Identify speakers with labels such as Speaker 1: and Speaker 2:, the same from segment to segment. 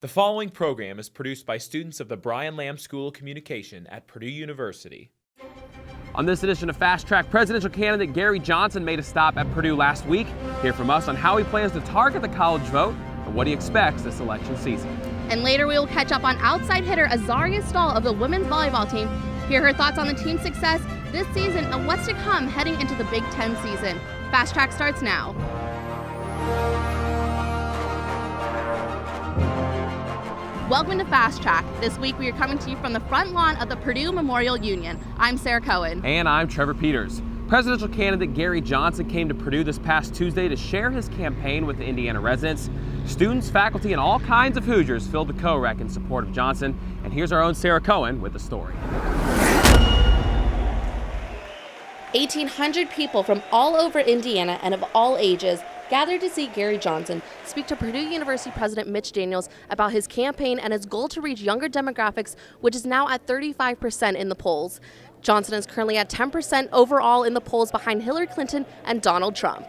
Speaker 1: The following program is produced by students of the Brian Lamb School of Communication at Purdue University.
Speaker 2: On this edition of Fast Track, presidential candidate Gary Johnson made a stop at Purdue last week. Hear from us on how he plans to target the college vote and what he expects this election season.
Speaker 3: And later we will catch up on outside hitter Azaria Stahl of the women's volleyball team, hear her thoughts on the team's success this season and what's to come heading into the Big Ten season. Fast Track starts now. Welcome to Fast Track. This week we are coming to you from the front lawn of the Purdue Memorial Union. I'm Sarah Cohen.
Speaker 2: And I'm Trevor Peters. Presidential candidate Gary Johnson came to Purdue this past Tuesday to share his campaign with the Indiana residents. Students, faculty, and all kinds of Hoosiers filled the co-rec in support of Johnson. And here's our own Sarah Cohen with the story.
Speaker 3: 1,800 people from all over Indiana and of all ages gathered to see Gary Johnson speak to Purdue University President Mitch Daniels about his campaign and his goal to reach younger demographics, which is now at 35% in the polls. Johnson is currently at 10% overall in the polls behind Hillary Clinton and Donald Trump.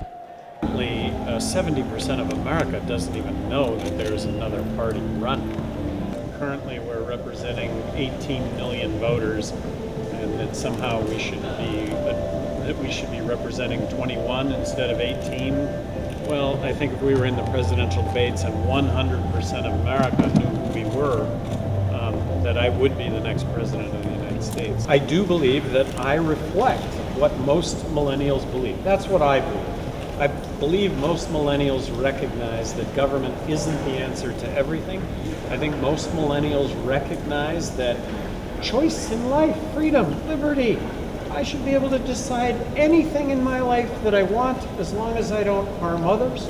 Speaker 4: 70% of America doesn't even know that there's another party running. Currently we're representing 18 million voters, and that somehow we should be representing 21 instead of 18. Well, I think if we were in the presidential debates and 100% of America knew who we were, that I would be the next president of the United States. I do believe that I reflect what most millennials believe. That's what I believe. I believe most millennials recognize that government isn't the answer to everything. I think most millennials recognize that choice in life, freedom, liberty, I should be able to decide anything in my life that I want as long as I don't harm others.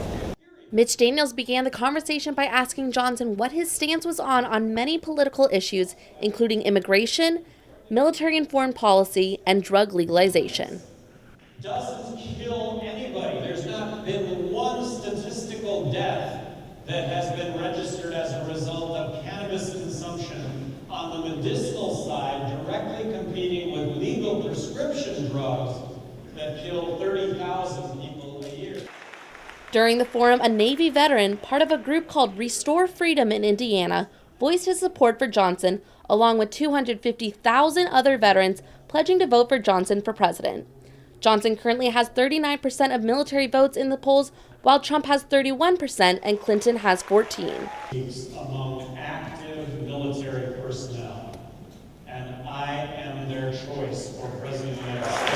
Speaker 3: Mitch Daniels began the conversation by asking Johnson what his stance was on many political issues, including immigration, military and foreign policy, and drug legalization.
Speaker 5: Doesn't kill anybody. There's not been one statistical death that has been registered as a result of cannabis consumption on the medicinal side, directly competing with legal prescription drugs that kill 30,000 people a year.
Speaker 3: During the forum, a Navy veteran, part of a group called Restore Freedom in Indiana, voiced his support for Johnson, along with 250,000 other veterans pledging to vote for Johnson for president. Johnson currently has 39% of military votes in the polls, while Trump has 31% and Clinton has 14%.
Speaker 5: Among active military personnel, and I am their choice for president of the United States.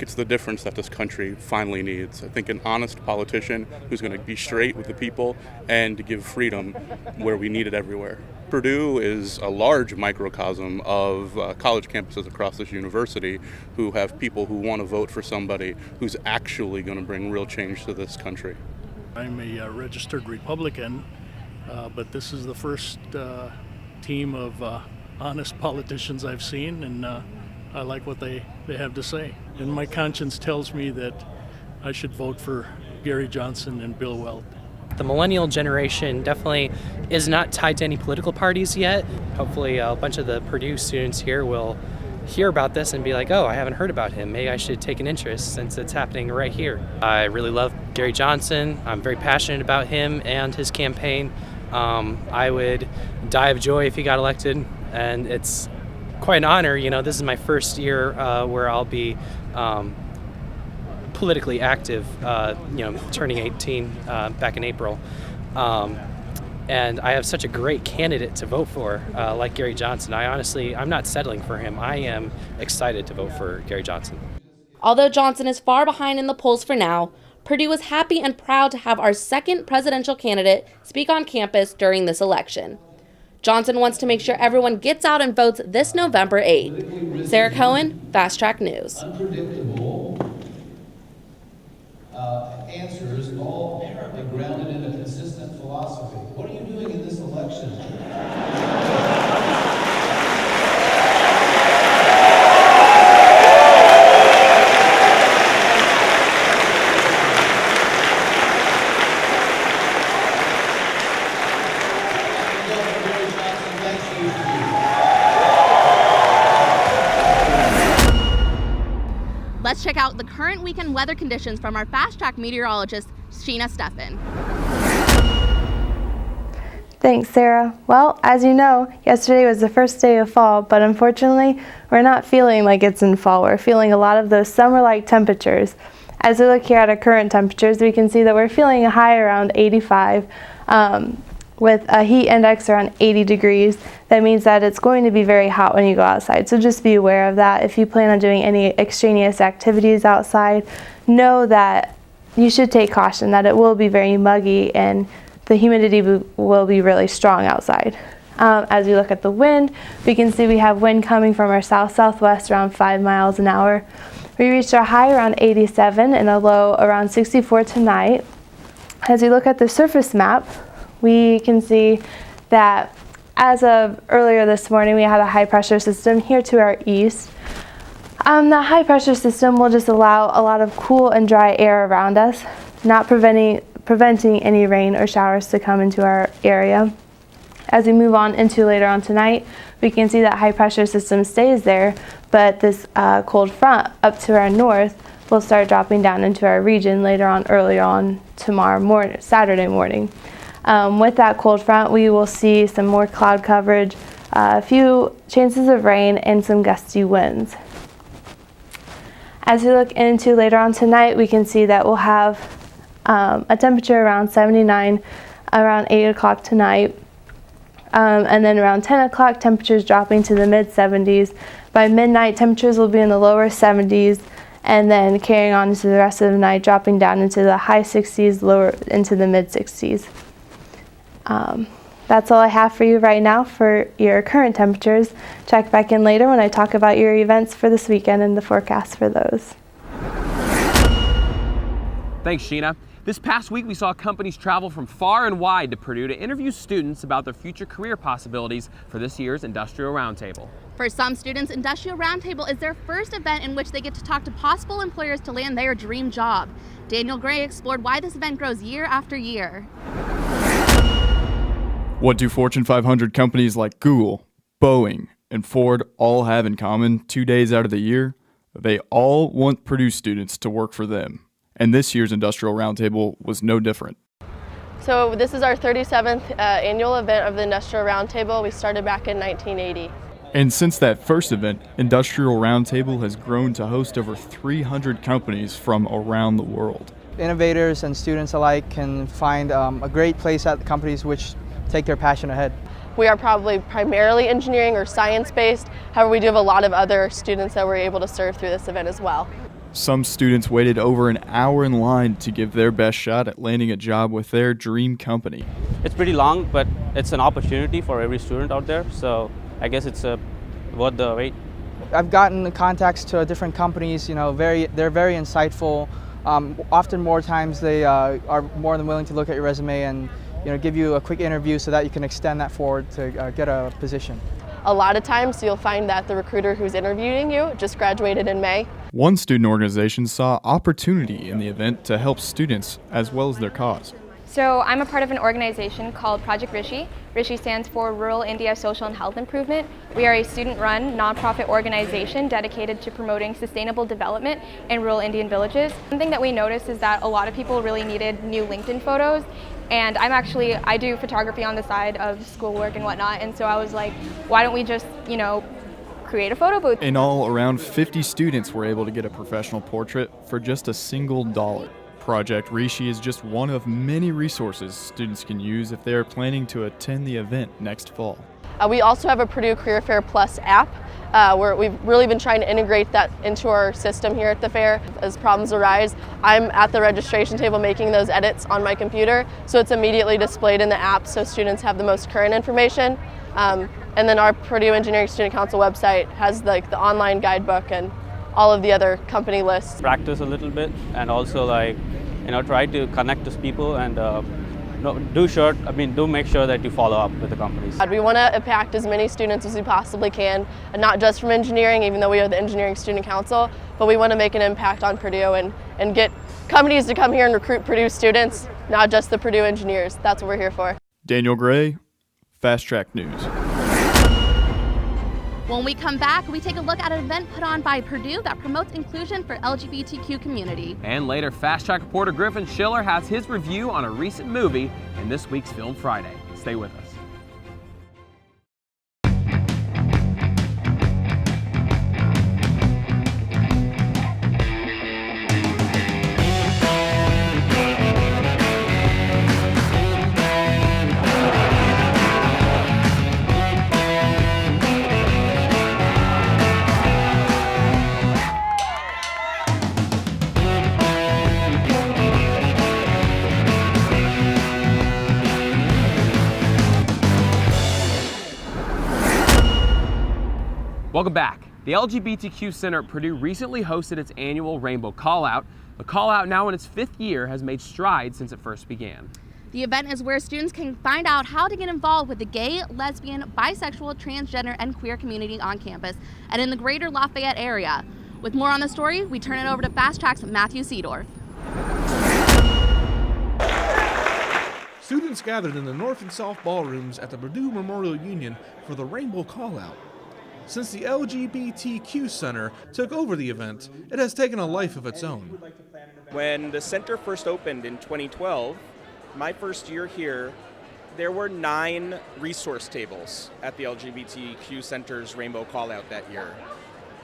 Speaker 6: It's the difference that this country finally needs. I think an honest politician who's going to be straight with the people and to give freedom where we need it everywhere. Purdue is a large microcosm of college campuses across this university who have people who want to vote for somebody who's actually going to bring real change to this country.
Speaker 7: I'm a registered Republican, but this is the first team of honest politicians I've seen, and I like what they have to say. And my conscience tells me that I should vote for Gary Johnson and Bill Weld.
Speaker 8: The millennial generation definitely is not tied to any political parties yet. Hopefully a bunch of the Purdue students here will hear about this and be like, oh, I haven't heard about him. Maybe I should take an interest since it's happening right here. I really love Gary Johnson. I'm very passionate about him and his campaign. I would die of joy if he got elected, and it's quite an honor. You know, this is my first year where I'll be politically active, turning 18 back in April. And I have such a great candidate to vote for, like Gary Johnson. I'm not settling for him. I am excited to vote for Gary Johnson.
Speaker 3: Although Johnson is far behind in the polls for now, Purdue is happy and proud to have our second presidential candidate speak on campus during this election. Johnson wants to make sure everyone gets out and votes this November 8th. Sarah Cohen, Fast Track News.
Speaker 9: Unpredictable answers, all apparently grounded in a consistent philosophy. What are you doing in this election?
Speaker 3: Let's check out the current weekend weather conditions from our Fast Track meteorologist,
Speaker 10: Sheena Steffen.
Speaker 11: Thanks, Sarah. Well, as you know, yesterday was the first day of fall, but unfortunately, we're not feeling like it's in fall. We're feeling a lot of those summer-like temperatures. As we look here at our current temperatures, we can see that we're feeling a high around 85 with a heat index around 80 degrees. That means that it's going to be very hot when you go outside, so just be aware of that. If you plan on doing any extraneous activities outside, know that you should take caution, that it will be very muggy and the humidity will be really strong outside. As we look at the wind, we can see we have wind coming from our south-southwest around 5 miles an hour. We reached our high around 87 and a low around 64 tonight. As we look at the surface map, we can see that as of earlier this morning, we had a high pressure system here to our east. The high pressure system will just allow a lot of cool and dry air around us, not preventing any rain or showers to come into our area. As we move on into later on tonight, we can see that high pressure system stays there, but this cold front up to our north will start dropping down into our region later on, earlier on tomorrow morning, Saturday morning. With that cold front, we will see some more cloud coverage, a few chances of rain, and some gusty winds. As we look into later on tonight, we can see that we'll have a temperature around 79 around 8 o'clock tonight. And then around 10 o'clock, temperatures dropping to the mid-70s. By midnight, temperatures will be in the lower 70s, and then carrying on into the rest of the night, dropping down into the high 60s, lower into the mid-60s. That's all I have for you right now for your current temperatures. Check back in later when I talk about your events for this weekend and the forecast for those.
Speaker 2: Thanks, Sheena. This past week, we saw companies travel from far and wide to Purdue to interview students about their future career possibilities for this year's Industrial Roundtable.
Speaker 10: For some students, Industrial Roundtable is their first event in which they get to talk to possible employers to land their dream job. Daniel Gray explored why this event grows year after year.
Speaker 12: What do Fortune 500 companies like Google, Boeing, and Ford all have in common 2 days out of the year? They all want Purdue students to work for them. And this year's Industrial Roundtable was no different.
Speaker 13: So this is our 37th annual event of the Industrial Roundtable. We started back in 1980.
Speaker 12: And since that first event, Industrial Roundtable has grown to host over 300 companies from around the world.
Speaker 14: Innovators and students alike can find a great place at the companies which take their passion ahead.
Speaker 13: We are probably primarily engineering or science-based. However, we do have a lot of other students that we're able to serve through this event as well.
Speaker 12: Some students waited over an hour in line to give their best shot at landing a job with their dream company.
Speaker 15: It's pretty long, but it's an opportunity for every student out there, so I guess it's worth the wait.
Speaker 14: I've gotten contacts to different companies, they're very insightful. Often more times they are more than willing to look at your resume and give you a quick interview so that you can extend that forward to get a position.
Speaker 13: A lot of times you'll find that the recruiter who's interviewing you just graduated in May.
Speaker 12: One student organization saw opportunity in the event to help students as well as their cause.
Speaker 16: So I'm a part of an organization called Project Rishi. Rishi stands for Rural India Social and Health Improvement. We are a student-run, nonprofit organization dedicated to promoting sustainable development in rural Indian villages. One thing that we noticed is that a lot of people really needed new LinkedIn photos, and I do photography on the side of schoolwork and whatnot, and so I was like, why don't we just, create a photo booth?
Speaker 12: In all, around 50 students were able to get a professional portrait for just a single $1. Project Rishi is just one of many resources students can use if they are planning to attend the event next fall.
Speaker 13: We also have a Purdue Career Fair Plus app where we've really been trying to integrate that into our system here at the fair. As problems arise, I'm at the registration table making those edits on my computer, so it's immediately displayed in the app so students have the most current information. And then our Purdue Engineering Student Council website has the online guidebook and all of the other company lists.
Speaker 15: Practice a little bit and also try to connect to people and do make sure that you follow up with the companies.
Speaker 13: We want to impact as many students as we possibly can, and not just from engineering, even though we are the Engineering Student Council, but we want to make an impact on Purdue and get companies to come here and recruit Purdue students, not just the Purdue engineers. That's what we're here for.
Speaker 12: Daniel Gray, Fast Track News.
Speaker 10: When we come back, we take a look at an event put on by Purdue that promotes inclusion for LGBTQ community.
Speaker 2: And later, Fast Track reporter Griffin Schiller has his review on a recent movie in this week's Film Friday. Stay with us. Welcome back. The LGBTQ Center at Purdue recently hosted its annual Rainbow Callout. The Callout, now in its 5th year, has made strides since it first began.
Speaker 10: The event is where students can find out how to get involved with the gay, lesbian, bisexual, transgender, and queer community on campus and in the greater Lafayette area. With more on the story, we turn it over to Fast Track's Matthew Seedorf.
Speaker 17: Students gathered in the North and South ballrooms at the Purdue Memorial Union for the Rainbow Callout. Since the LGBTQ Center took over the event, it has taken a life of its own.
Speaker 18: When the center first opened in 2012, my first year here, there were 9 resource tables at the LGBTQ Center's Rainbow Callout that year.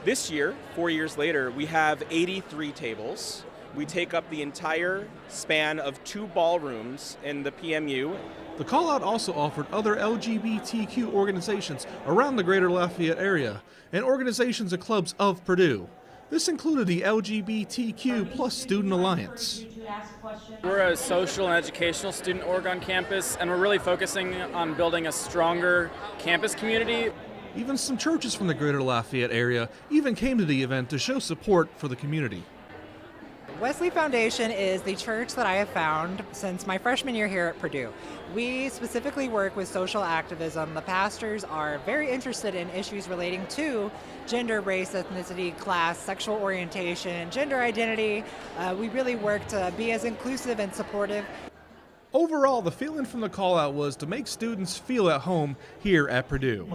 Speaker 18: This year, 4 years later, we have 83 tables. We take up the entire span of 2 ballrooms in the PMU.
Speaker 17: The callout also offered other LGBTQ organizations around the greater Lafayette area and organizations and clubs of Purdue. This included the LGBTQ Plus Student Alliance.
Speaker 19: We're a social and educational student org on campus, and we're really focusing on building a stronger campus community.
Speaker 17: Even some churches from the greater Lafayette area even came to the event to show support for the community.
Speaker 20: Wesley Foundation is the church that I have found since my freshman year here at Purdue. We specifically work with social activism. The pastors are very interested in issues relating to gender, race, ethnicity, class, sexual orientation, gender identity. We really work to be as inclusive and supportive.
Speaker 17: Overall, the feeling from the callout was to make students feel at home here at Purdue.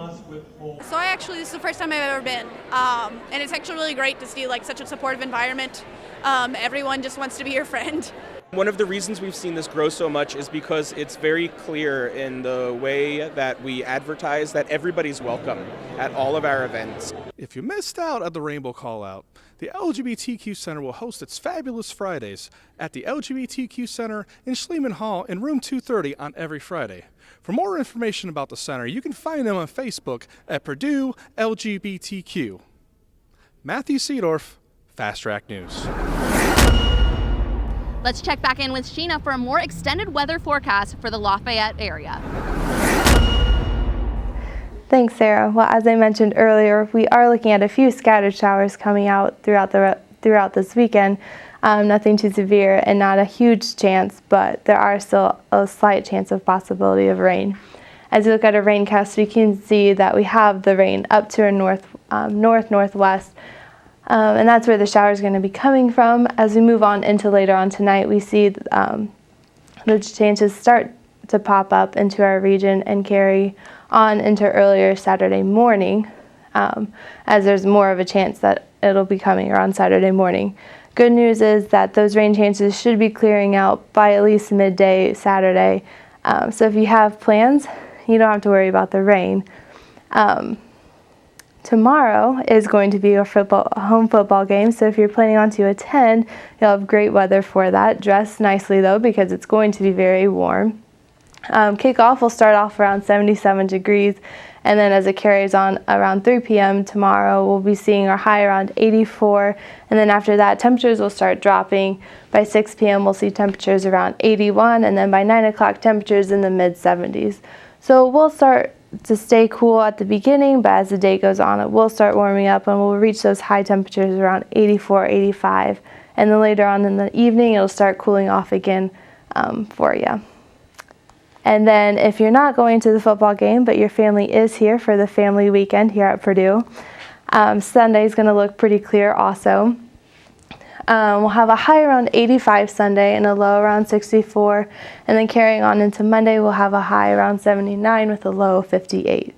Speaker 21: So this is the first time I've ever been, and it's actually really great to see such a supportive environment. Everyone just wants to be your friend.
Speaker 18: One of the reasons we've seen this grow so much is because it's very clear in the way that we advertise that everybody's welcome at all of our events.
Speaker 17: If you missed out at the Rainbow Callout, the LGBTQ Center will host its Fabulous Fridays at the LGBTQ Center in Schliemann Hall in room 230 on every Friday. For more information about the center, you can find them on Facebook at Purdue LGBTQ. Matthew Seedorf, Fast Track News.
Speaker 10: Let's check back in with Sheena for a more extended weather forecast for the Lafayette area.
Speaker 11: Thanks, Sarah. Well, as I mentioned earlier, we are looking at a few scattered showers coming out throughout this weekend. Nothing too severe and not a huge chance, but there are still a slight chance of possibility of rain. As you look at our raincast, we can see that we have the rain up to our northwest. And that's where the shower is going to be coming from. As we move on into later on tonight, we see the chances start to pop up into our region and carry on into earlier Saturday morning, as there's more of a chance that it'll be coming around Saturday morning. Good news is that those rain chances should be clearing out by at least midday Saturday. So if you have plans, you don't have to worry about the rain. Tomorrow is going to be a home football game, so if you're planning on to attend, you'll have great weather for that. Dress nicely though, because it's going to be very warm. Kickoff will start off around 77 degrees, and then as it carries on around 3 p.m. tomorrow, we'll be seeing our high around 84, and then after that, temperatures will start dropping. By 6 p.m., we'll see temperatures around 81, and then by 9 o'clock, temperatures in the mid-70s. So we'll start to stay cool at the beginning, but as the day goes on, it will start warming up and we'll reach those high temperatures around 84, 85. And then later on in the evening, it'll start cooling off again for you. And then if you're not going to the football game, but your family is here for the family weekend here at Purdue, Sunday is going to look pretty clear also. We'll have a high around 85 Sunday and a low around 64. And then carrying on into Monday, we'll have a high around 79 with a low of 58.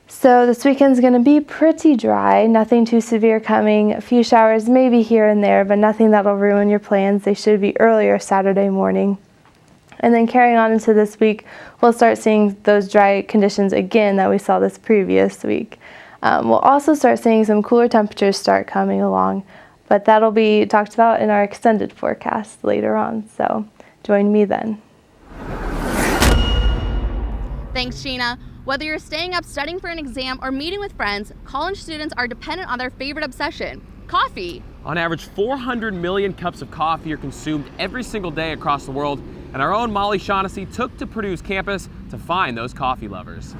Speaker 11: So this weekend's going to be pretty dry, nothing too severe coming. A few showers maybe here and there, but nothing that'll ruin your plans. They should be earlier Saturday morning. And then carrying on into this week, we'll start seeing those dry conditions again that we saw this previous week. We'll also start seeing some cooler temperatures start coming along, but that'll be talked about in our extended forecast later on. So join me then.
Speaker 10: Thanks, Sheena. Whether you're staying up studying for an exam or meeting with friends, college students are dependent on their favorite obsession, coffee.
Speaker 2: On average, 400 million cups of coffee are consumed every single day across the world, and our own Molly Shaughnessy took to Purdue's campus to find those coffee lovers.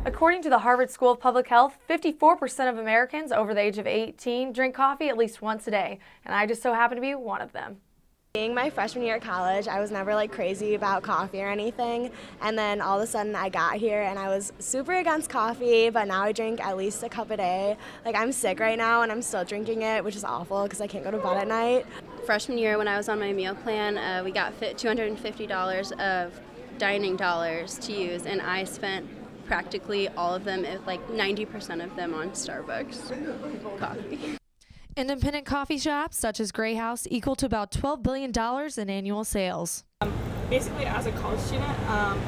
Speaker 1: According to the Harvard School of Public Health, 54% of Americans over the age of 18 drink coffee at least once a day, and I just so happen to be one of them.
Speaker 22: Being my freshman year at college, I was never like crazy about coffee or anything, and then all of a sudden I got here and I was super against coffee, but now I drink at least a cup a day. Like, I'm sick right now and I'm still drinking it, which is awful because I can't go to bed at night.
Speaker 23: Freshman year, when I was on my meal plan, we got $250 of dining dollars to use, and I spent practically all of them, like 90% of them, on Starbucks coffee.
Speaker 1: Independent coffee shops such as Gray House equal to about $12 billion in annual sales.
Speaker 24: Basically, as a college student,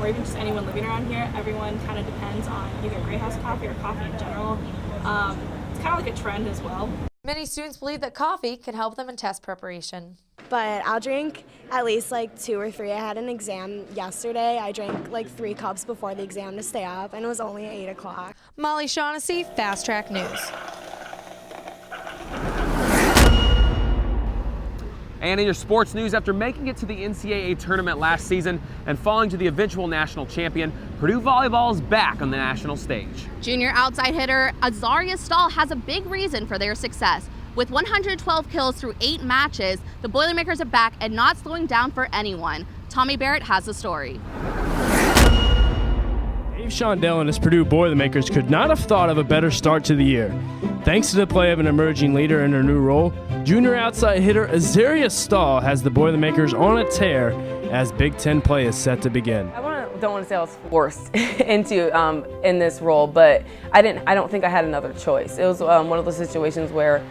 Speaker 24: or even just anyone living around here, everyone kind of depends on either Gray House coffee or coffee in general. It's kind of like a trend as well.
Speaker 1: Many students believe that coffee can help them in test preparation.
Speaker 22: But I'll drink at least like 2 or 3. I had an exam yesterday. I drank like 3 cups before the exam to stay up, and it was only 8 o'clock.
Speaker 1: Molly Shaughnessy, Fast Track News.
Speaker 2: And in your sports news, after making it to the NCAA tournament last season and falling to the eventual national champion, Purdue Volleyball is back on the national stage.
Speaker 10: Junior outside hitter Azaria Stahl has a big reason for their success. With 112 kills through 8 matches, the Boilermakers are back and not slowing down for anyone. Tommy Barrett has the story.
Speaker 25: Dave Shondell and his Purdue Boilermakers could not have thought of a better start to the year. Thanks to the play of an emerging leader in her new role, junior outside hitter Azaria Stahl has the Boilermakers on a tear as Big Ten play is set to begin.
Speaker 26: Don't want to say I was forced into in this role, but I don't think I had another choice. It was one of those situations where,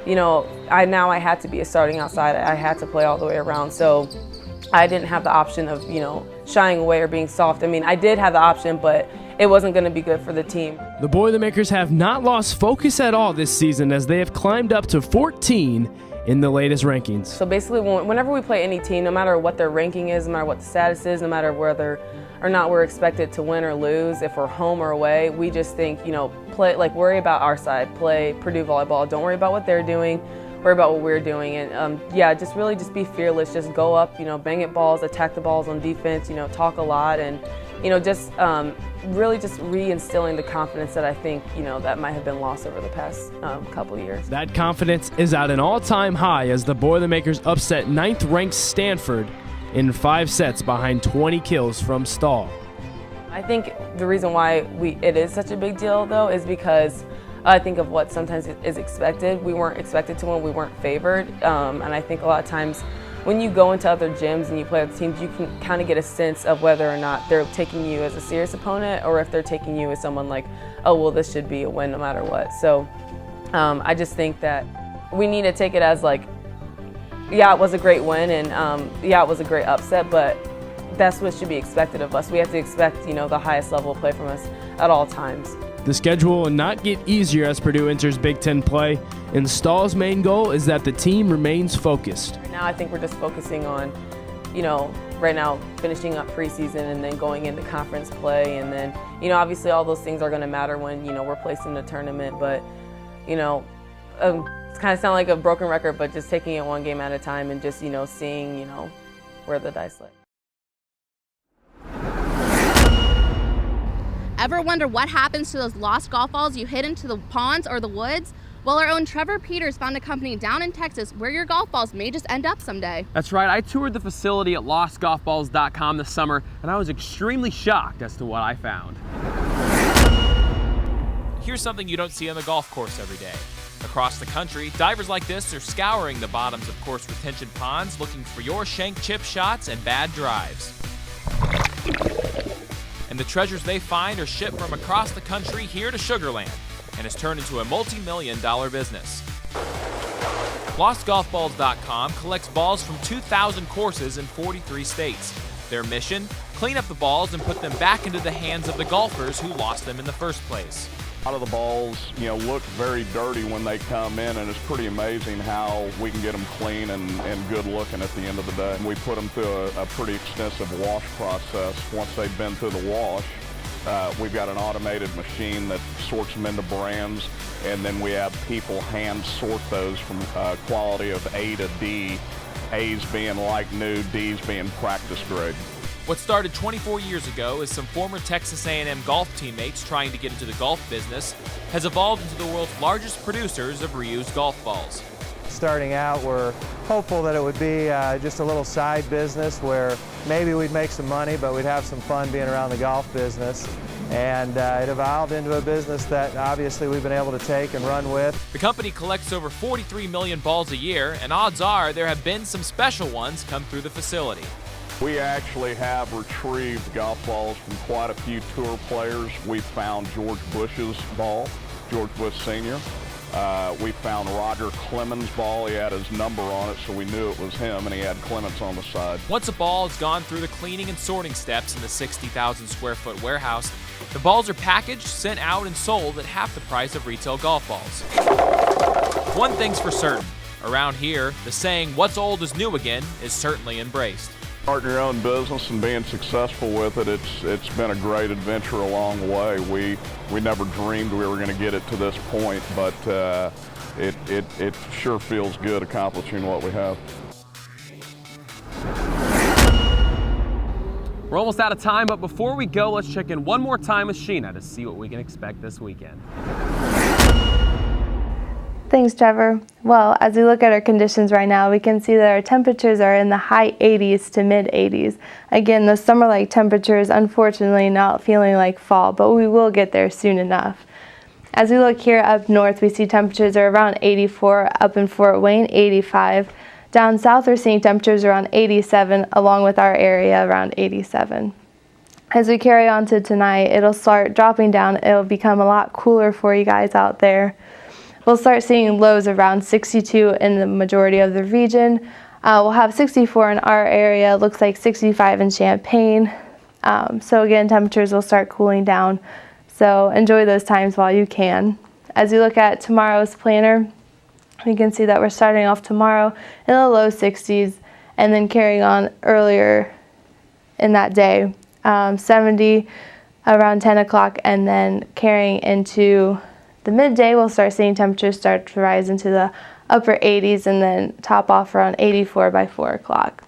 Speaker 26: you know, I had to be a starting outside. I had to play all the way around, so I didn't have the option of, you know, shying away or being soft. I mean, I did have the option, but it wasn't going to be good for the team.
Speaker 25: The Boilermakers have not lost focus at all this season as they have climbed up to 14 in the latest rankings.
Speaker 26: So basically, whenever we play any team, no matter what their ranking is, no matter what the status is, no matter whether or not we're expected to win or lose, if we're home or away, we just think, you know, worry about our side, play Purdue volleyball. Don't worry about what they're doing, worry about what we're doing. And yeah, just be fearless, just go up, you know, bang at balls, attack the balls on defense, you know, talk a lot, and, you know, just really just reinstilling the confidence that I think, you know, that might have been lost over the past couple years.
Speaker 25: That confidence is at an all-time high as the Boilermakers upset 9th-ranked Stanford in 5 sets behind 20 kills from Stahl.
Speaker 26: I think the reason why it is such a big deal, though, is because I think of what sometimes is expected. We weren't expected to win, we weren't favored, and I think a lot of times when you go into other gyms and you play with teams, you can kind of get a sense of whether or not they're taking you as a serious opponent or if they're taking you as someone like, oh, well, this should be a win no matter what. So I just think that we need to take it as like, yeah, it was a great win, and yeah, it was a great upset, but that's what should be expected of us. We have to expect, you know, the highest level of play from us at all times.
Speaker 25: The schedule will not get easier as Purdue enters Big Ten play, and Stahl's main goal is that the team remains focused.
Speaker 26: Right now I think we're just focusing on, you know, right now finishing up preseason and then going into conference play, and then, you know, obviously all those things are going to matter when, you know, we're placed in the tournament, but, you know, it's kind of sound like a broken record, but just taking it one game at a time and just, you know, seeing, you know, where the dice lay.
Speaker 10: Ever wonder what happens to those lost golf balls you hid into the ponds or the woods? Well, our own Trevor Peters found a company down in Texas where your golf balls may just end up someday.
Speaker 2: That's right, I toured the facility at lostgolfballs.com this summer, and I was extremely shocked as to what I found.
Speaker 27: Here's something you don't see on the golf course every day. Across the country, divers like this are scouring the bottoms of course retention ponds looking for your shank chip shots and bad drives. And and the treasures they find are shipped from across the country here to Sugar Land and has turned into a multi-million-dollar business. LostGolfBalls.com collects balls from 2,000 courses in 43 states. Their mission? Clean up the balls and put them back into the hands of the golfers who lost them in the first place.
Speaker 3: A lot of the balls, look very dirty when they come in, and it's pretty amazing how we can get them clean and good looking at the end of the day. We put them through a pretty extensive wash process. Once they've been through the wash, we've got an automated machine that sorts them into brands, and then we have people hand sort those from quality of A to D, A's being like new, D's being practice grade.
Speaker 27: What started 24 years ago as some former Texas A&M golf teammates trying to get into the golf business has evolved into the world's largest producers of reused golf balls.
Speaker 4: Starting out, we're hopeful that it would be just a little side business where maybe we'd make some money, but we'd have some fun being around the golf business. And it evolved into a business that obviously we've been able to take and run with.
Speaker 27: The company collects over 43 million balls a year, and odds are there have been some special ones come through the facility.
Speaker 3: We actually have retrieved golf balls from quite a few tour players. We found George Bush's ball, George Bush Sr. We found Roger Clemens' ball. He had his number on it, so we knew it was him, and he had Clemens on the side.
Speaker 27: Once a ball has gone through the cleaning and sorting steps in the 60,000 square foot warehouse, the balls are packaged, sent out, and sold at half the price of retail golf balls. One thing's for certain. Around here, the saying, "what's old is new again," is certainly embraced.
Speaker 3: Starting your own business and being successful with it, it's been a great adventure along the way. We never dreamed we were going to get it to this point, but it sure feels good accomplishing what we have.
Speaker 2: We're almost out of time, but before we go, let's check in one more time with Sheena to see what we can expect this weekend.
Speaker 11: Thanks, Trevor. Well, as we look at our conditions right now, we can see that our temperatures are in the high 80s to mid 80s. Again, the summer-like temperatures, unfortunately, not feeling like fall, but we will get there soon enough. As we look here up north, we see temperatures are around 84, up in Fort Wayne, 85. Down south, we're seeing temperatures around 87, along with our area around 87. As we carry on to tonight, it'll start dropping down. It'll become a lot cooler for you guys out there. We'll start seeing lows around 62 in the majority of the region. We'll have 64 in our area, looks like 65 in Champaign. So again, temperatures will start cooling down. So enjoy those times while you can. As you look at tomorrow's planner, you can see that we're starting off tomorrow in the low 60s and then carrying on earlier in that day, 70 around 10 o'clock, and then carrying into the midday, we'll start seeing temperatures start to rise into the upper 80s and then top off around 84 by 4 o'clock.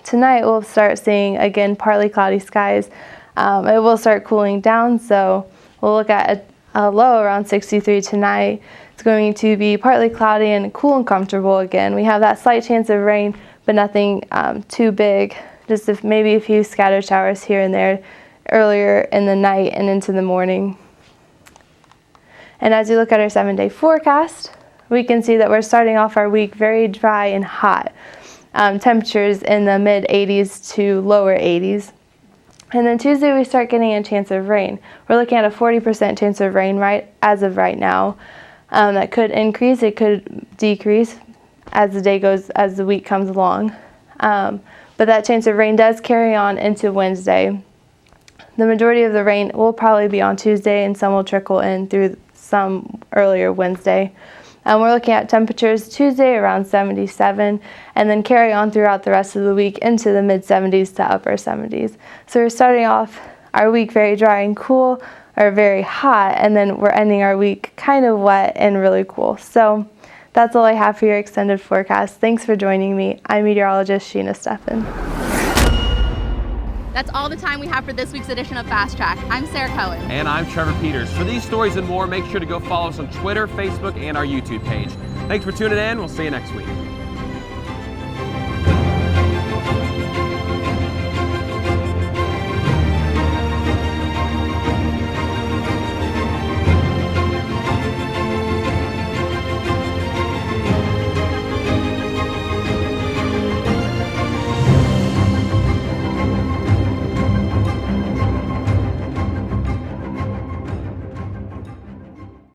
Speaker 11: Tonight, we'll start seeing, again, partly cloudy skies. It will start cooling down, so we'll look at a low around 63 tonight. It's going to be partly cloudy and cool and comfortable again. We have that slight chance of rain, but nothing too big, just maybe a few scattered showers here and there earlier in the night and into the morning. And as you look at our 7-day forecast, we can see that we're starting off our week very dry and hot. Temperatures in the mid 80s to lower 80s. And then Tuesday we start getting a chance of rain. We're looking at a 40% chance of rain as of right now. That could increase, it could decrease as the week comes along. But that chance of rain does carry on into Wednesday. The majority of the rain will probably be on Tuesday, and some will trickle in through some earlier Wednesday. We're looking at temperatures Tuesday around 77 and then carry on throughout the rest of the week into the mid 70s to upper 70s. So we're starting off our week very dry and cool, or very hot, and then we're ending our week kind of wet and really cool. So that's all I have for your extended forecast. Thanks for joining me. I'm meteorologist Sheena Steffen.
Speaker 10: That's all the time we have for this week's edition of Fast Track. I'm Sarah Cohen.
Speaker 2: And I'm Trevor Peters. For these stories and more, make sure to go follow us on Twitter, Facebook, and our YouTube page. Thanks for tuning in. We'll see you next week.